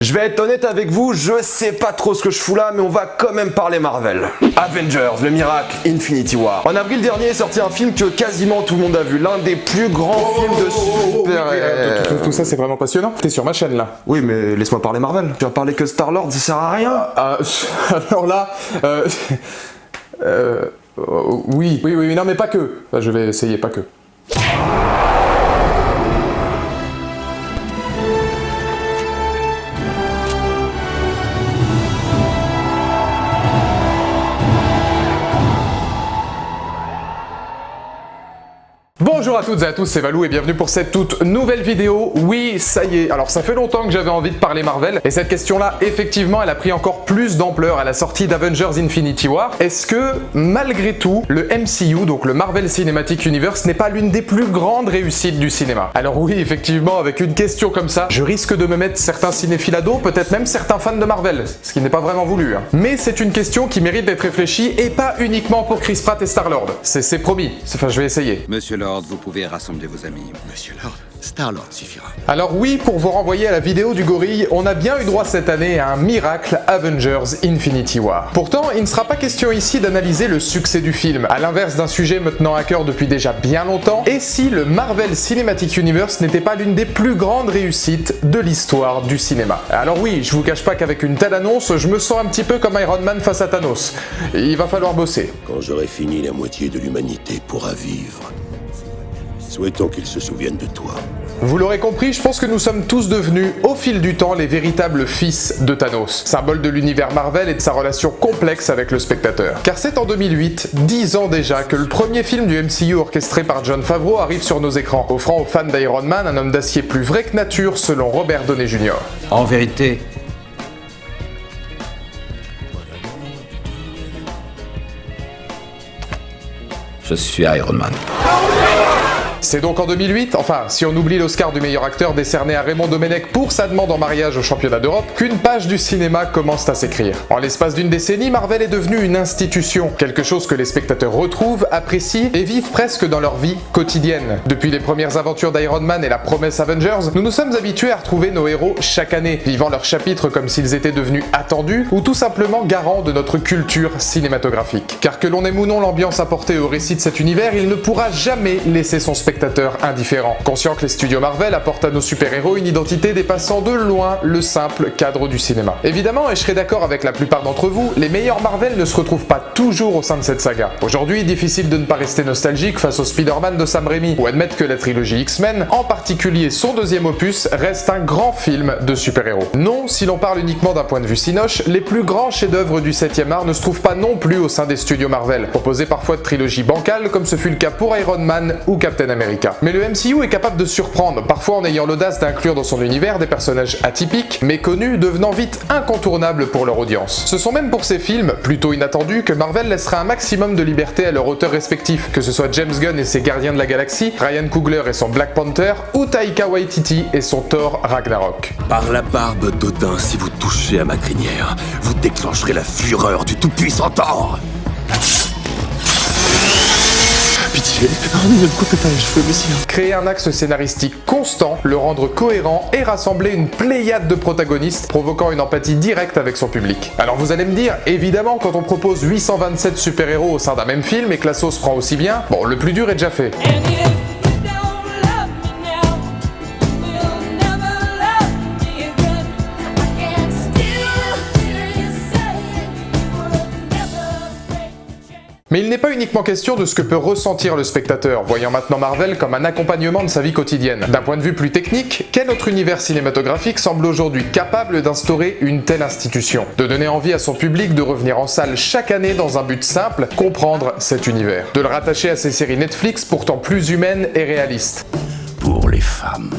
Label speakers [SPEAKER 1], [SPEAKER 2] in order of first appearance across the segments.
[SPEAKER 1] Je vais être honnête avec vous, je sais pas trop ce que je fous là, mais on va quand même parler Marvel. Avengers, le miracle, Infinity War. En avril dernier est sorti un film que quasiment tout le monde a vu, l'un des plus grands films de super...
[SPEAKER 2] Tout ça c'est vraiment passionnant. T'es sur ma chaîne là.
[SPEAKER 1] Oui, mais laisse-moi parler Marvel. Tu vas parler que Star-Lord, ça sert à rien.
[SPEAKER 2] Alors là... oui, non mais pas que. Je vais essayer, pas que. Bonjour à toutes et à tous, c'est Valou et bienvenue pour cette toute nouvelle vidéo. Oui, ça y est, alors ça fait longtemps que j'avais envie de parler Marvel et cette question-là, effectivement, elle a pris encore plus d'ampleur à la sortie d'Avengers Infinity War. Est-ce que, malgré tout, le MCU, donc le Marvel Cinematic Universe, n'est pas l'une des plus grandes réussites du cinéma? Alors oui, effectivement, avec une question comme ça, je risque de me mettre certains cinéphiles à dos, peut-être même certains fans de Marvel, ce qui n'est pas vraiment voulu. Mais c'est une question qui mérite d'être réfléchie et pas uniquement pour Chris Pratt et Star-Lord. C'est promis, enfin je vais essayer.
[SPEAKER 3] Monsieur Lord, vous pouvez rassembler vos amis. Monsieur Lord, Star-Lord suffira.
[SPEAKER 2] Alors oui, pour vous renvoyer à la vidéo du gorille, on a bien eu droit cette année à un miracle Avengers Infinity War. Pourtant, il ne sera pas question ici d'analyser le succès du film, à l'inverse d'un sujet me tenant à cœur depuis déjà bien longtemps, et si le Marvel Cinematic Universe n'était pas l'une des plus grandes réussites de l'histoire du cinéma. Alors oui, je vous cache pas qu'avec une telle annonce, je me sens un petit peu comme Iron Man face à Thanos. Il va falloir bosser.
[SPEAKER 4] Quand j'aurai fini, la moitié de l'humanité pourra vivre. Souhaitons qu'ils se souviennent de toi.
[SPEAKER 2] Vous l'aurez compris, je pense que nous sommes tous devenus, au fil du temps, les véritables fils de Thanos, symbole de l'univers Marvel et de sa relation complexe avec le spectateur. Car c'est en 2008, 10 ans déjà, que le premier film du MCU orchestré par Jon Favreau arrive sur nos écrans, offrant aux fans d'Iron Man un homme d'acier plus vrai que nature, selon Robert Downey Jr.
[SPEAKER 3] En vérité, je suis Iron Man.
[SPEAKER 2] C'est donc en 2008, enfin si on oublie l'Oscar du meilleur acteur décerné à Raymond Domenech pour sa demande en mariage au championnat d'Europe, qu'une page du cinéma commence à s'écrire. En l'espace d'une décennie, Marvel est devenue une institution, quelque chose que les spectateurs retrouvent, apprécient et vivent presque dans leur vie quotidienne. Depuis les premières aventures d'Iron Man et la promesse Avengers, nous nous sommes habitués à retrouver nos héros chaque année, vivant leurs chapitres comme s'ils étaient devenus attendus ou tout simplement garants de notre culture cinématographique. Car que l'on aime ou non l'ambiance apportée au récit de cet univers, il ne pourra jamais laisser son spectateur indifférent. Conscient que les studios Marvel apportent à nos super-héros une identité dépassant de loin le simple cadre du cinéma. Évidemment, et je serai d'accord avec la plupart d'entre vous, les meilleurs Marvel ne se retrouvent pas toujours au sein de cette saga. Aujourd'hui, difficile de ne pas rester nostalgique face au Spider-Man de Sam Raimi, ou admettre que la trilogie X-Men, en particulier son deuxième opus, reste un grand film de super-héros. Non, si l'on parle uniquement d'un point de vue cinoche, les plus grands chefs-d'œuvre du 7e art ne se trouvent pas non plus au sein des studios Marvel, composés parfois de trilogies bancales comme ce fut le cas pour Iron Man ou Captain America. Mais le MCU est capable de surprendre, parfois en ayant l'audace d'inclure dans son univers des personnages atypiques, méconnus, devenant vite incontournables pour leur audience. Ce sont même pour ces films, plutôt inattendus, que Marvel laissera un maximum de liberté à leurs auteurs respectifs, que ce soit James Gunn et ses Gardiens de la Galaxie, Ryan Coogler et son Black Panther, ou Taika Waititi et son Thor Ragnarok.
[SPEAKER 4] Par la barbe d'Odin, si vous touchez à ma crinière, vous déclencherez la fureur du tout-puissant Thor. Pitié, ne me coupez pas les cheveux, monsieur.
[SPEAKER 2] Créer un axe scénaristique constant, le rendre cohérent et rassembler une pléiade de protagonistes, provoquant une empathie directe avec son public. Alors vous allez me dire, évidemment, quand on propose 827 super-héros au sein d'un même film et que la sauce prend aussi bien, bon, le plus dur est déjà fait. Mais il n'est pas uniquement question de ce que peut ressentir le spectateur, voyant maintenant Marvel comme un accompagnement de sa vie quotidienne. D'un point de vue plus technique, quel autre univers cinématographique semble aujourd'hui capable d'instaurer une telle institution? De donner envie à son public de revenir en salle chaque année dans un but simple, comprendre cet univers. De le rattacher à ses séries Netflix pourtant plus humaines et réalistes.
[SPEAKER 4] Pour les femmes,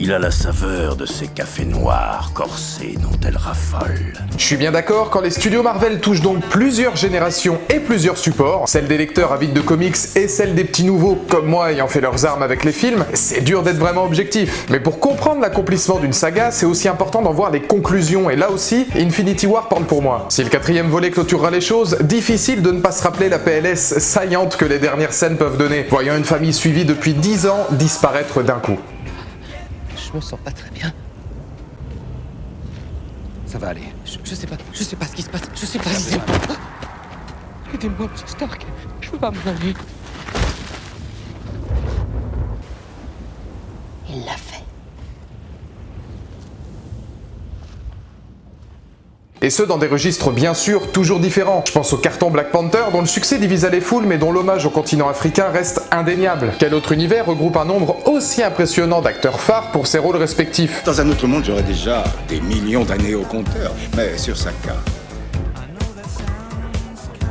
[SPEAKER 4] il a la saveur de ces cafés noirs corsés dont elles raffolent.
[SPEAKER 2] Je suis bien d'accord, quand les studios Marvel touchent donc plusieurs générations et plusieurs supports, celle des lecteurs avides de comics et celle des petits nouveaux comme moi ayant fait leurs armes avec les films, c'est dur d'être vraiment objectif. Mais pour comprendre l'accomplissement d'une saga, c'est aussi important d'en voir les conclusions, et là aussi, Infinity War parle pour moi. Si le 4e volet clôturera les choses, difficile de ne pas se rappeler la PLS saillante que les dernières scènes peuvent donner, voyant une famille suivie depuis 10 ans disparaître d'un coup.
[SPEAKER 5] Je me sens pas très bien.
[SPEAKER 3] Ça va aller.
[SPEAKER 5] Je sais pas ce qui se passe. Je sais pas si c'est... Aidez-moi, monsieur Stark. Je peux pas m'en aller.
[SPEAKER 6] Il l'a fait.
[SPEAKER 2] Et ce, dans des registres bien sûr toujours différents. Je pense au carton Black Panther, dont le succès divisa les foules, mais dont l'hommage au continent africain reste indéniable. Quel autre univers regroupe un nombre aussi impressionnant d'acteurs phares pour ses rôles respectifs?
[SPEAKER 3] Dans un autre monde, j'aurais déjà des millions d'années au compteur. Mais sur sa carte.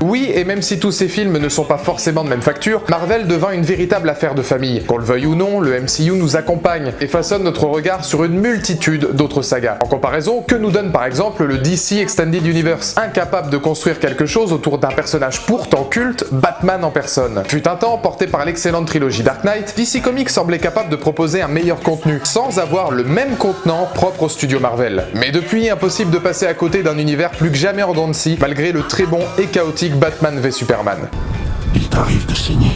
[SPEAKER 2] Oui, et même si tous ces films ne sont pas forcément de même facture, Marvel devint une véritable affaire de famille. Qu'on le veuille ou non, le MCU nous accompagne et façonne notre regard sur une multitude d'autres sagas. En comparaison, que nous donne par exemple le DC Extended Universe, incapable de construire quelque chose autour d'un personnage pourtant culte, Batman en personne. Fut un temps, porté par l'excellente trilogie Dark Knight, DC Comics semblait capable de proposer un meilleur contenu, sans avoir le même contenant propre au studio Marvel. Mais depuis, impossible de passer à côté d'un univers plus que jamais en dents de scie, malgré le très bon et chaotique Batman v Superman.
[SPEAKER 4] Il t'arrive de signer.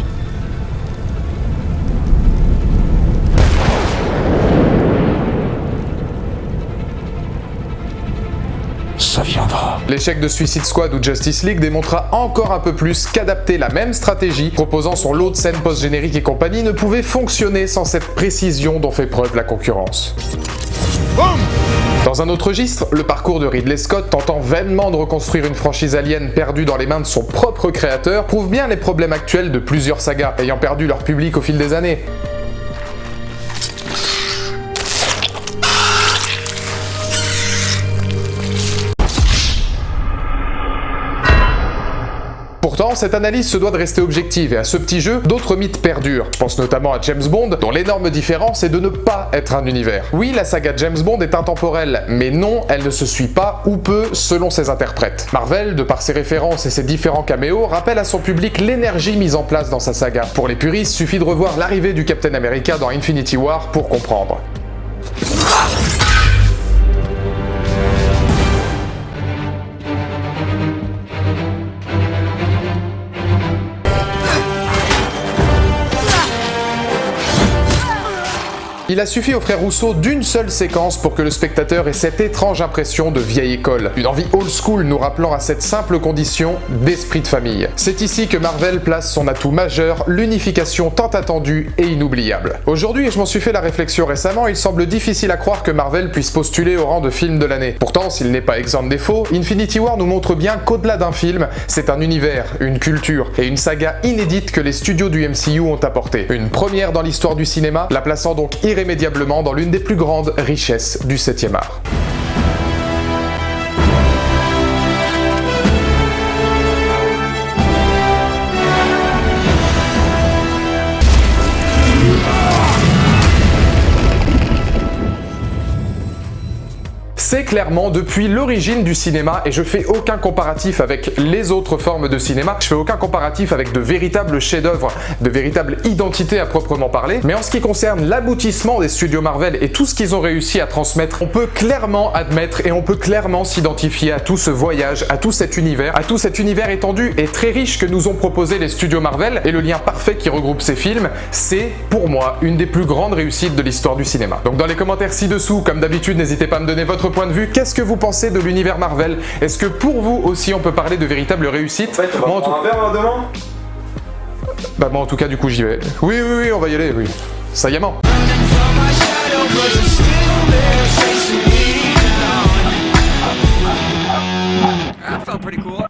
[SPEAKER 4] Ça viendra.
[SPEAKER 2] L'échec de Suicide Squad ou Justice League démontra encore un peu plus qu'adapter la même stratégie, proposant son lot de scènes post-génériques et compagnie, ne pouvait fonctionner sans cette précision dont fait preuve la concurrence. Dans un autre registre, le parcours de Ridley Scott tentant vainement de reconstruire une franchise alien perdue dans les mains de son propre créateur prouve bien les problèmes actuels de plusieurs sagas ayant perdu leur public au fil des années. Pourtant, cette analyse se doit de rester objective et à ce petit jeu, d'autres mythes perdurent. Je pense notamment à James Bond, dont l'énorme différence est de ne pas être un univers. Oui, la saga James Bond est intemporelle, mais non, elle ne se suit pas ou peu selon ses interprètes. Marvel, de par ses références et ses différents caméos, rappelle à son public l'énergie mise en place dans sa saga. Pour les puristes, suffit de revoir l'arrivée du Captain America dans Infinity War pour comprendre. Il a suffi aux frères Rousseau d'une seule séquence pour que le spectateur ait cette étrange impression de vieille école. Une envie old school nous rappelant à cette simple condition d'esprit de famille. C'est ici que Marvel place son atout majeur, l'unification tant attendue et inoubliable. Aujourd'hui, et je m'en suis fait la réflexion récemment, il semble difficile à croire que Marvel puisse postuler au rang de film de l'année. Pourtant, s'il n'est pas exempt de défauts, Infinity War nous montre bien qu'au-delà d'un film, c'est un univers, une culture et une saga inédite que les studios du MCU ont apporté. Une première dans l'histoire du cinéma, la plaçant donc irrémédiablement dans l'une des plus grandes richesses du 7e art. C'est clairement depuis l'origine du cinéma, et je fais aucun comparatif avec les autres formes de cinéma, je fais aucun comparatif avec de véritables chefs-d'œuvre, de véritables identités à proprement parler, mais en ce qui concerne l'aboutissement des studios Marvel et tout ce qu'ils ont réussi à transmettre, on peut clairement admettre et on peut clairement s'identifier à tout ce voyage, à tout cet univers étendu et très riche que nous ont proposé les studios Marvel, et le lien parfait qui regroupe ces films, c'est pour moi une des plus grandes réussites de l'histoire du cinéma. Donc dans les commentaires ci-dessous, comme d'habitude, n'hésitez pas à me donner votre point de vue. Qu'est-ce que vous pensez de l'univers Marvel? Est-ce que pour vous aussi on peut parler de véritable réussite?
[SPEAKER 1] En fait, on va prendre un verre demain.
[SPEAKER 2] Bah moi en tout cas du coup j'y vais. Oui, on va y aller, oui. Saillamment.
[SPEAKER 5] That felt pretty cool.